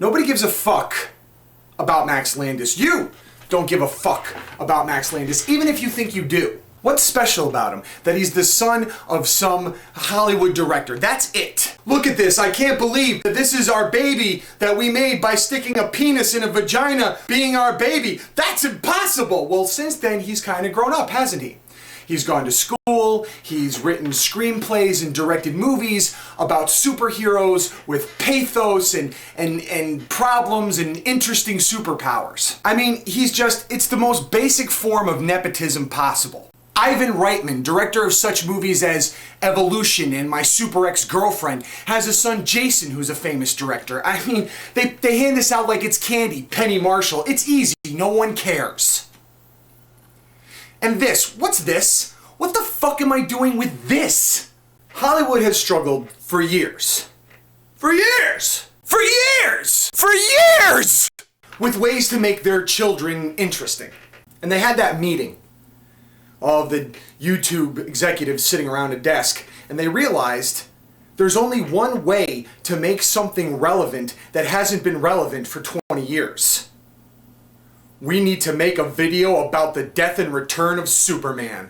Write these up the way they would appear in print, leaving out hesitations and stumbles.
Nobody gives a fuck about Max Landis. You don't give a fuck about Max Landis, even if you think you do. What's special about him? That he's the son of some Hollywood director. That's it. Look at this. I can't believe that this is our baby that we made by sticking a penis in a vagina being our baby. That's impossible. Well, since then, he's kind of grown up, hasn't he? He's gone to school, he's written screenplays and directed movies about superheroes with pathos and problems and interesting superpowers. I mean, it's the most basic form of nepotism possible. Ivan Reitman, director of such movies as Evolution and My Super Ex-Girlfriend, has a son Jason who's a famous director. I mean, they hand this out like it's candy. Penny Marshall. It's easy. No one cares. And this, what's this? What the fuck am I doing with this? Hollywood has struggled for years. For years! For years! For years! With ways to make their children interesting. And they had that meeting of the YouTube executives sitting around a desk, and they realized there's only one way to make something relevant that hasn't been relevant for 20 years. We need to make a video about the death and return of Superman.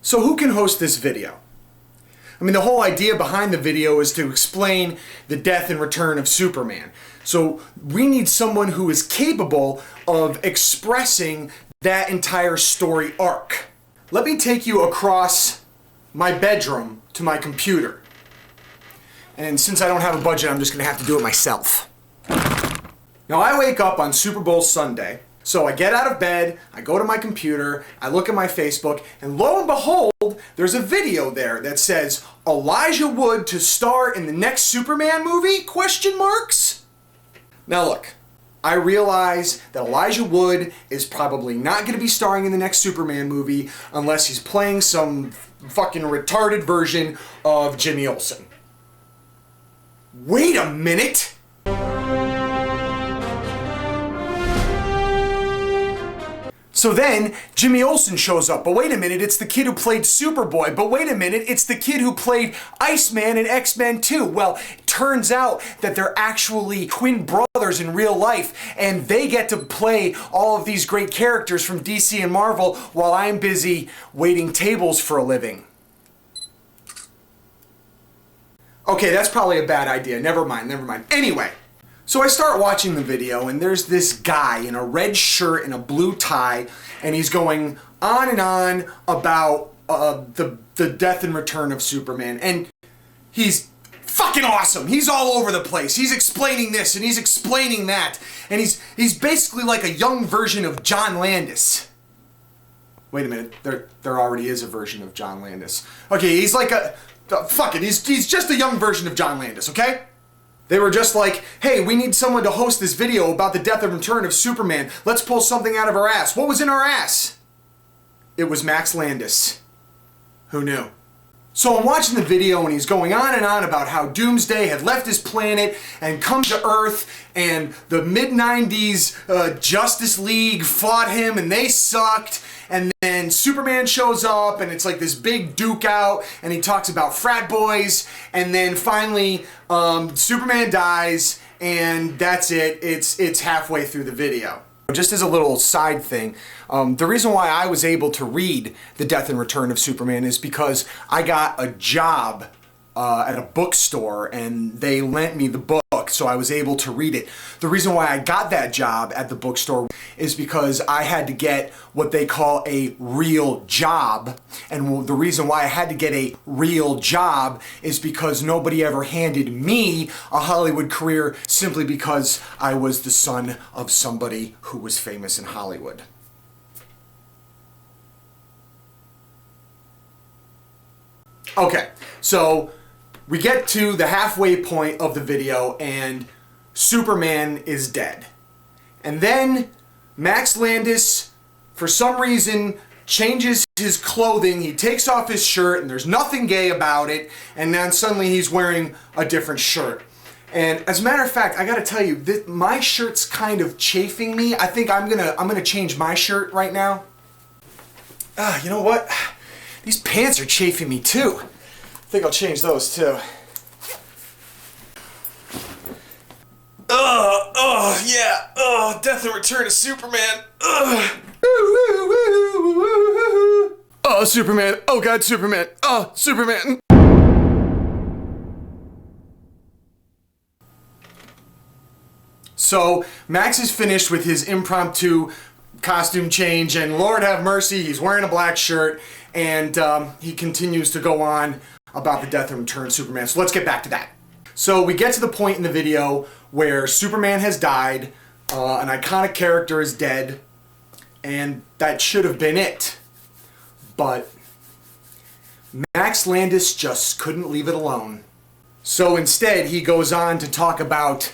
So who can host this video? I mean, the whole idea behind the video is to explain the death and return of Superman. So we need someone who is capable of expressing that entire story arc. Let me take you across my bedroom to my computer. And since I don't have a budget, I'm just going to have to do it myself. Now, I wake up on Super Bowl Sunday, so I get out of bed, I go to my computer, I look at my Facebook, and lo and behold, there's a video there that says, Elijah Wood to star in the next Superman movie? ? Now look, I realize that Elijah Wood is probably not going to be starring in the next Superman movie unless he's playing some fucking retarded version of Jimmy Olsen. Wait a minute! So then, Jimmy Olsen shows up, but wait a minute, it's the kid who played Superboy, but wait a minute, it's the kid who played Iceman in X-Men 2. Well, it turns out that they're actually twin brothers in real life, and they get to play all of these great characters from DC and Marvel while I'm busy waiting tables for a living. Okay, that's probably a bad idea. Never mind. Anyway, so I start watching the video, and there's this guy in a red shirt and a blue tie, and he's going on and on about the death and return of Superman, and he's fucking awesome. He's all over the place. He's explaining this, and he's explaining that, and he's basically like a young version of John Landis. Wait a minute, there already is a version of John Landis. Okay, he's like a... fuck it, he's just a young version of John Landis, okay? They were just like, hey, we need someone to host this video about the death and return of Superman. Let's pull something out of our ass. What was in our ass? It was Max Landis. Who knew? So I'm watching the video and he's going on and on about how Doomsday had left his planet and come to Earth, and the mid-90s Justice League fought him and they sucked, and then Superman shows up and it's like this big duke out, and he talks about frat boys, and then finally Superman dies, and that's it. It's halfway through the video. Just as a little side thing, the reason why I was able to read The Death and Return of Superman is because I got a job at a bookstore and they lent me the book, so I was able to read it. The reason why I got that job at the bookstore is because I had to get what they call a real job, and the reason why I had to get a real job is because nobody ever handed me a Hollywood career simply because I was the son of somebody who was famous in Hollywood. Okay, so we get to the halfway point of the video and Superman is dead. And then Max Landis, for some reason, changes his clothing. He takes off his shirt and there's nothing gay about it, and then suddenly he's wearing a different shirt. And as a matter of fact, I gotta tell you, my shirt's kind of chafing me. I think I'm gonna change my shirt right now. You know what? These pants are chafing me too. think I'll change those too. Yeah. Death and Return of Superman. Oh, Superman. Oh, God, Superman. Oh, Superman. So, Max is finished with his impromptu costume change, and Lord have mercy, he's wearing a black shirt, and he continues to go on about the Death and Return of Superman. So let's get back to that. So we get to the point in the video where Superman has died, an iconic character is dead, and that should have been it. But Max Landis just couldn't leave it alone. So instead, he goes on to talk about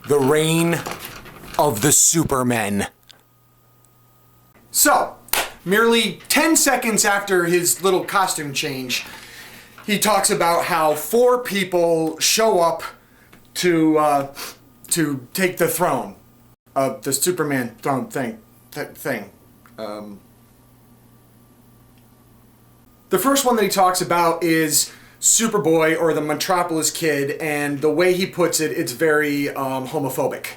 the reign of the supermen. So, merely 10 seconds after his little costume change, he talks about how 4 people show up to take the throne of the Superman throne thing. The first one that he talks about is Superboy, or the Metropolis Kid, and the way he puts it, it's very homophobic.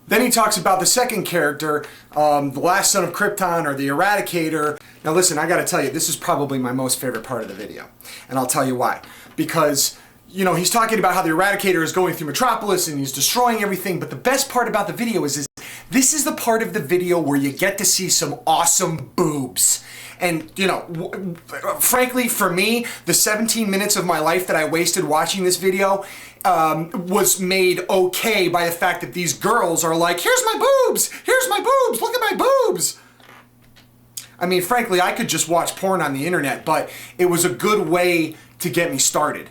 Then he talks about the second character, the last son of Krypton, or the Eradicator. Now listen, I gotta tell you, this is probably my most favorite part of the video. And I'll tell you why. Because, you know, he's talking about how the Eradicator is going through Metropolis and he's destroying everything, but the best part about the video is this is the part of the video where you get to see some awesome boobs. And, you know, frankly, for me, the 17 minutes of my life that I wasted watching this video was made okay by the fact that these girls are like, here's my boobs, look at my boobs. I mean, frankly, I could just watch porn on the internet, but it was a good way to get me started.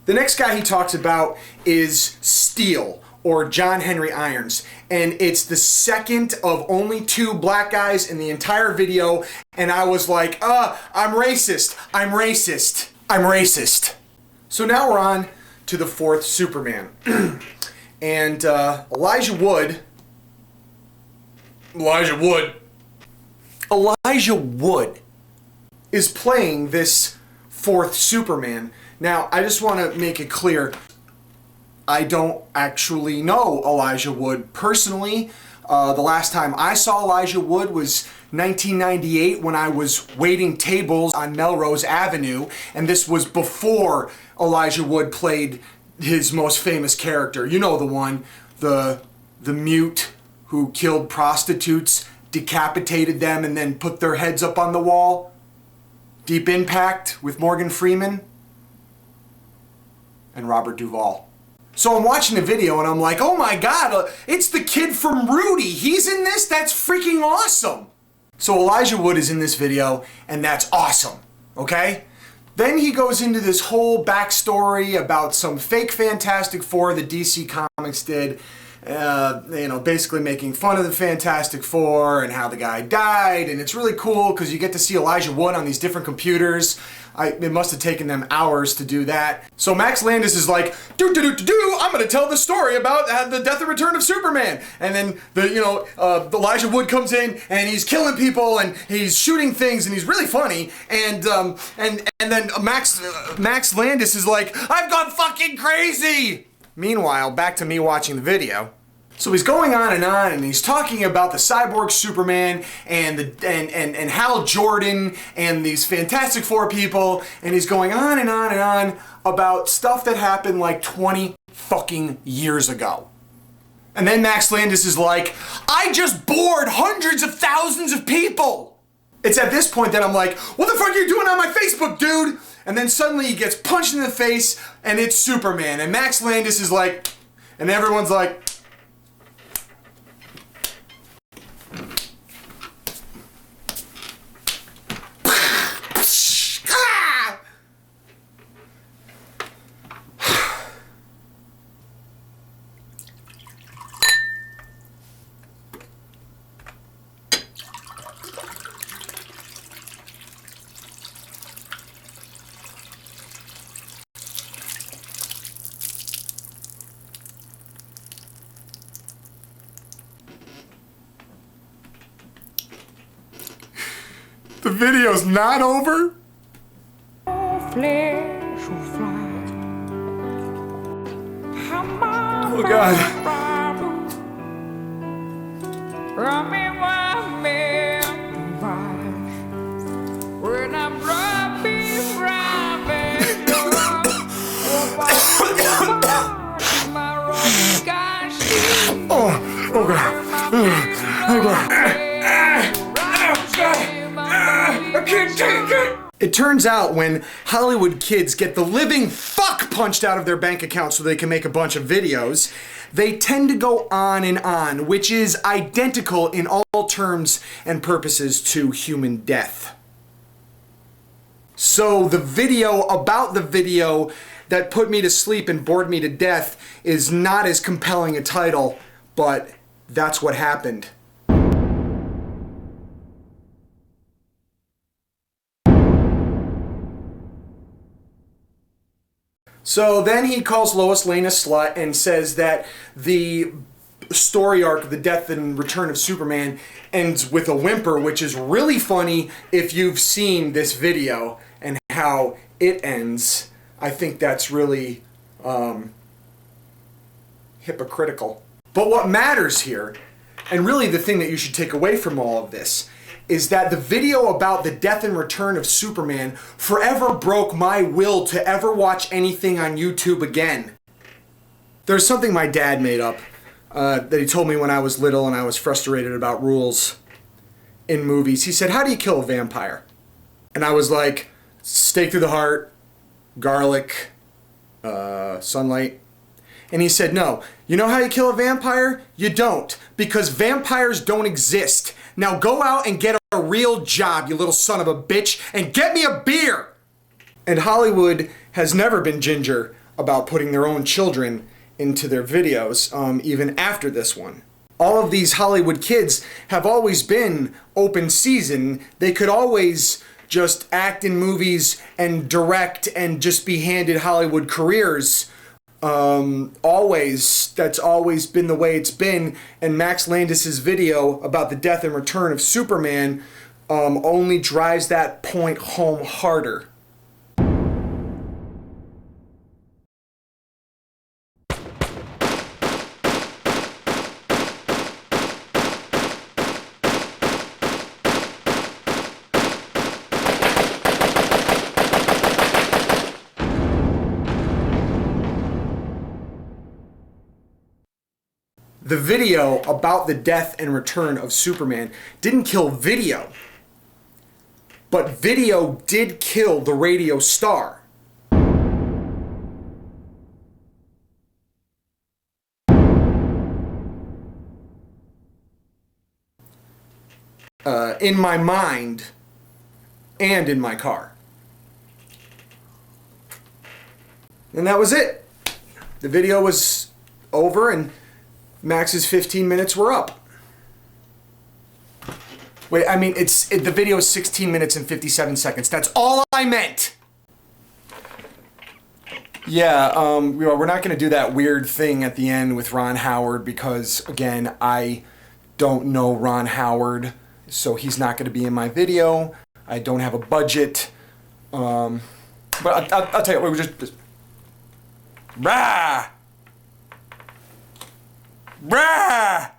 The next guy he talks about is Steel, or John Henry Irons, and it's the second of only 2 black guys in the entire video, and I was like, I'm racist. So now we're on to the 4th Superman. And Elijah Wood is playing this 4th Superman. Now, I just want to make it clear, I don't actually know Elijah Wood personally. The last time I saw Elijah Wood was 1998 when I was waiting tables on Melrose Avenue, and this was before Elijah Wood played his most famous character. You know the one, the mute who killed prostitutes, decapitated them, and then put their heads up on the wall. Deep Impact with Morgan Freeman and Robert Duvall. So I'm watching the video and I'm like, oh my God, it's the kid from Rudy. He's in this? That's freaking awesome. So Elijah Wood is in this video, and that's awesome, okay? Then he goes into this whole backstory about some fake Fantastic Four that DC Comics did, you know, basically making fun of the Fantastic Four and how the guy died, and it's really cool because you get to see Elijah Wood on these different computers. It must have taken them hours to do that. So Max Landis is like, I'm gonna tell the story about the Death and Return of Superman. And then Elijah Wood comes in and he's killing people and he's shooting things and he's really funny. And then Max Landis is like, I've gone fucking crazy. Meanwhile, back to me watching the video. So he's going on and he's talking about the cyborg Superman and Hal Jordan and these Fantastic Four people, and he's going on and on about stuff that happened like 20 fucking years ago. And then Max Landis is like, I just bored hundreds of thousands of people. It's at this point that I'm like, what the fuck are you doing on my Facebook, dude? And then suddenly he gets punched in the face and it's Superman, and Max Landis is like, and everyone's like, the video's not over? flesh will fly. Oh God. When I'm dropping Oh God. Oh God. I can't take it. It turns out when Hollywood kids get the living fuck punched out of their bank account so they can make a bunch of videos, they tend to go on, which is identical in all terms and purposes to human death. So the video about the video that put me to sleep and bored me to death is not as compelling a title, but that's what happened. So then he calls Lois Lane a slut and says that the story arc of the death and return of Superman ends with a whimper, which is really funny if you've seen this video and how it ends. I think that's really hypocritical. But what matters here, and really the thing that you should take away from all of this, is that the video about the death and return of Superman forever broke my will to ever watch anything on YouTube again. There's something my dad made up that he told me when I was little and I was frustrated about rules in movies. He said, "How do you kill a vampire?" And I was like, "Stake through the heart, garlic, sunlight." And he said, "No, you know how you kill a vampire? You don't, because vampires don't exist. Now go out and get a real job, you little son of a bitch, and get me a beer." And Hollywood has never been ginger about putting their own children into their videos, even after this one. All of these Hollywood kids have always been open season. They could always just act in movies and direct and just be handed Hollywood careers. That's always been the way it's been, and Max Landis's video about the death and return of Superman only drives that point home harder. The video about the death and return of Superman didn't kill video, but video did kill the radio star. In my mind and in my car. And that was it. The video was over and Max's 15 minutes were up. Wait, I mean, the video is 16 minutes and 57 seconds. That's all I meant. Yeah, we're not going to do that weird thing at the end with Ron Howard because, again, I don't know Ron Howard, so he's not going to be in my video. I don't have a budget. But I'll tell you what, we're just Rah! Rah!